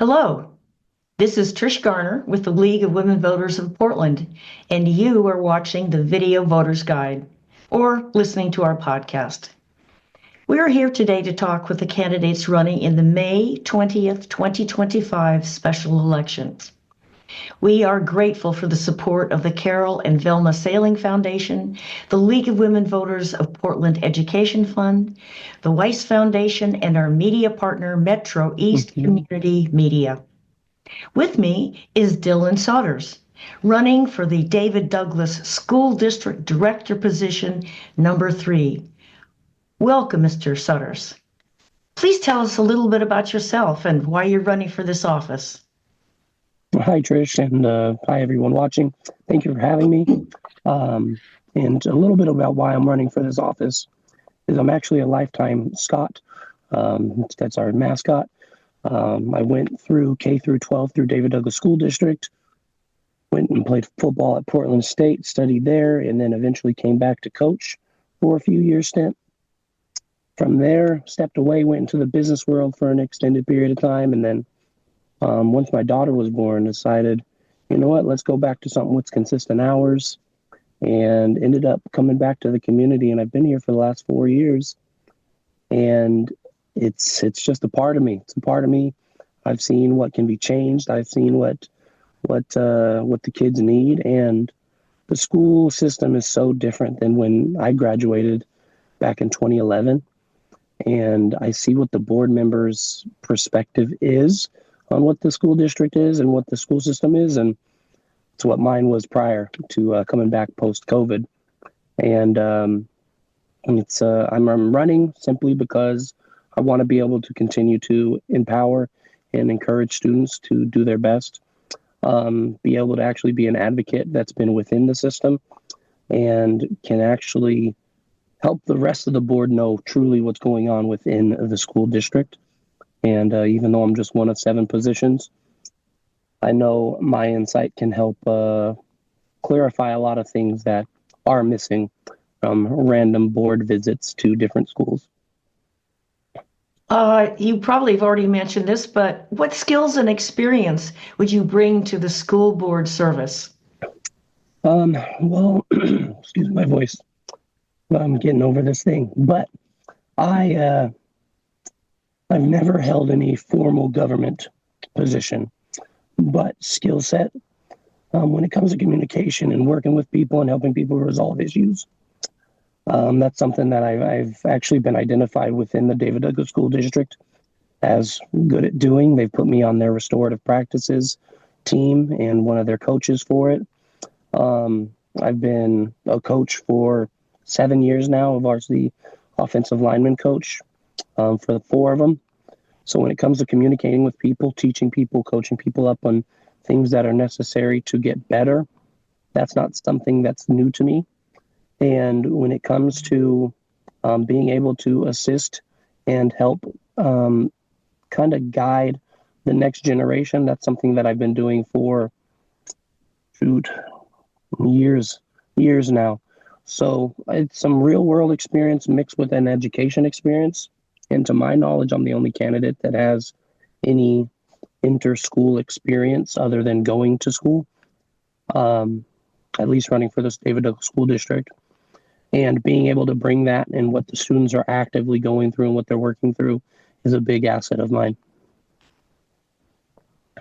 Hello, this is Trish Garner with the League of Women Voters of Portland, and you are watching the Video Voters Guide or listening to our podcast. We are here today to talk with the candidates running in the May 20th, 2025 special elections. We are grateful for the support of the Carol and Velma Sailing Foundation, the League of Women Voters of Portland Education Fund, the Weiss Foundation, and our media partner, Metro East Community Media. With me is Dylan Souders, running for the David Douglas School District Director position, number 3. Welcome, Mr. Souders. Please tell us a little bit about yourself and why you're running for this office. Hi, Trish, and hi, everyone watching. Thank you for having me. And a little bit about why I'm running for this office is I'm actually a lifetime Scot. That's our mascot. I went through K through 12 through David Douglas School District, went and played football at Portland State, studied there, and then eventually came back to coach for a few years stint. From there, stepped away, went into the business world for an extended period of time, and then once my daughter was born, decided, you know what, let's go back to something with consistent hours, and ended up coming back to the community. And I've been here for the last 4 years, and it's just a part of me. It's a part of me. I've seen what can be changed. I've seen what the kids need, and the school system is so different than when I graduated back in 2011. And I see what the board members' perspective is on what the school district is and what the school system is, and it's what mine was prior to coming back post-COVID. And I'm running simply because I want to be able to continue to empower and encourage students to do their best, be able to actually be an advocate that's been within the system and can actually help the rest of the board know truly what's going on within the school district. And even though I'm just one of 7 positions, I know my insight can help clarify a lot of things that are missing from random board visits to different schools. You probably have already mentioned this, but what skills and experience would you bring to the school board service? Well, excuse my voice. I'm getting over this thing, but I've never held any formal government position, but skill set when it comes to communication and working with people and helping people resolve issues. That's something that I've actually been identified within the David Douglas School District as good at doing. They've put me on their restorative practices team and one of their coaches for it. I've been a coach for 7 years now, a varsity offensive lineman coach for the 4 of them. So when it comes to communicating with people, teaching people, coaching people up on things that are necessary to get better, that's not something that's new to me. And when it comes to being able to assist and help kind of guide the next generation, that's something that I've been doing for years now. So it's some real world experience mixed with an education experience. And to my knowledge, I'm the only candidate that has any inter-school experience other than going to school, at least running for this David Douglas School District. And being able to bring that and what the students are actively going through and what they're working through is a big asset of mine.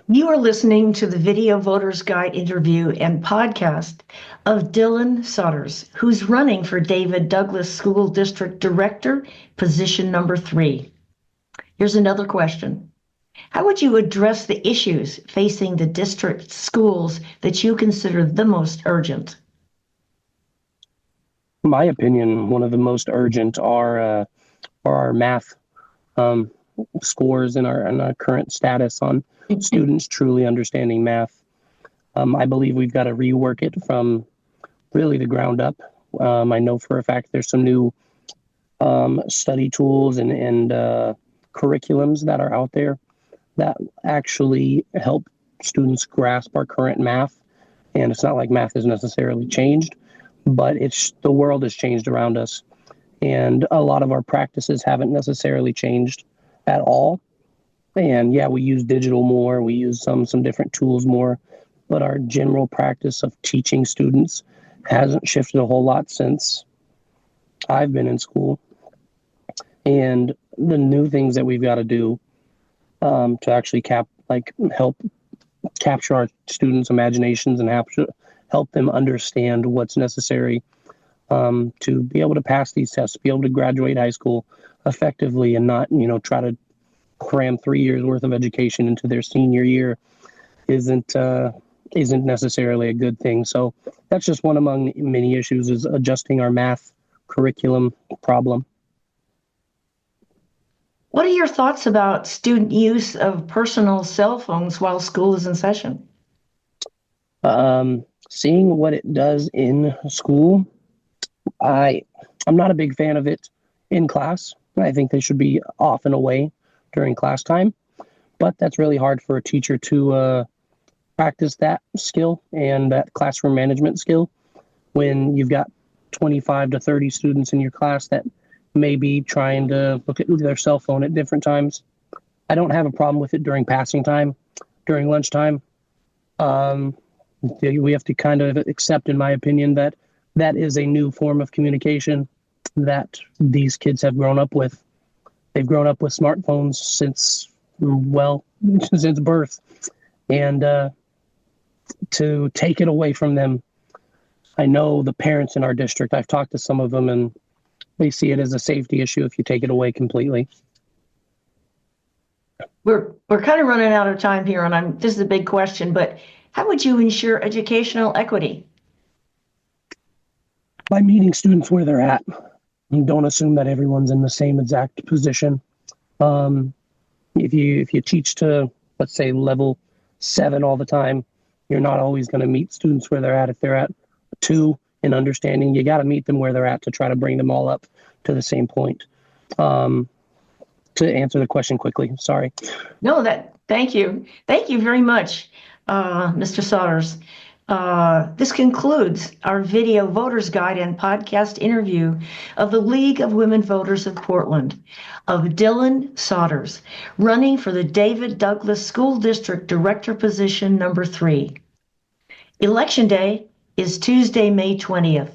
You are listening to the Video Voters Guide interview and podcast of Dylan Souders, who's running for David Douglas School District Director, position number 3. Here's another question. How would you address the issues facing the district schools that you consider the most urgent? In my opinion, one of the most urgent are our math scores and our current status on students truly understanding math. I believe we've got to rework it from really the ground up. I know for a fact there's some new study tools and curriculums that are out there that actually help students grasp our current math. And it's not like math has necessarily changed, but the world has changed around us. And a lot of our practices haven't necessarily changed at all. And yeah, we use digital more, we use some different tools more, but our general practice of teaching students hasn't shifted a whole lot since I've been in school. And the new things that we've got to do to actually help capture our students' imaginations and help them understand what's necessary to be able to pass these tests, be able to graduate high school effectively, and not try to cram 3 years worth of education into their senior year isn't necessarily a good thing. So that's just one among many issues, is adjusting our math curriculum problem. What are your thoughts about student use of personal cell phones while school is in session? Seeing what it does in school, I'm not a big fan of it in class. I think they should be off and away during class time, but that's really hard for a teacher to practice that skill and that classroom management skill when you've got 25 to 30 students in your class that may be trying to look at their cell phone at different times. I don't have a problem with it during passing time, during lunchtime. We have to kind of accept, in my opinion, that that is a new form of communication that these kids have grown up with. They've grown up with smartphones since birth. And to take it away from them, I know the parents in our district, I've talked to some of them, and they see it as a safety issue if you take it away completely. We're kind of running out of time here, and this is a big question, but how would you ensure educational equity? By meeting students where they're at. Don't assume that everyone's in the same exact position. If you teach to, let's say, level 7 all the time, you're not always going to meet students where they're at. If they're at 2 in understanding, you got to meet them where they're at to try to bring them all up to the same point. To answer the question quickly, sorry. No, thank you. Thank you very much, Mr. Souders. This concludes our video voters guide and podcast interview of the League of Women Voters of Portland, of Dylan Souders, running for the David Douglas School District Director position number 3. Election Day is Tuesday, May 20th.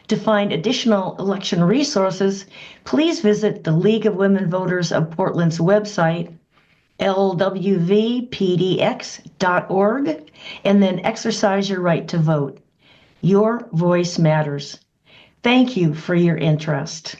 To find additional election resources, please visit the League of Women Voters of Portland's website, lwvpdx.org, and then exercise your right to vote. Your voice matters. Thank you for your interest.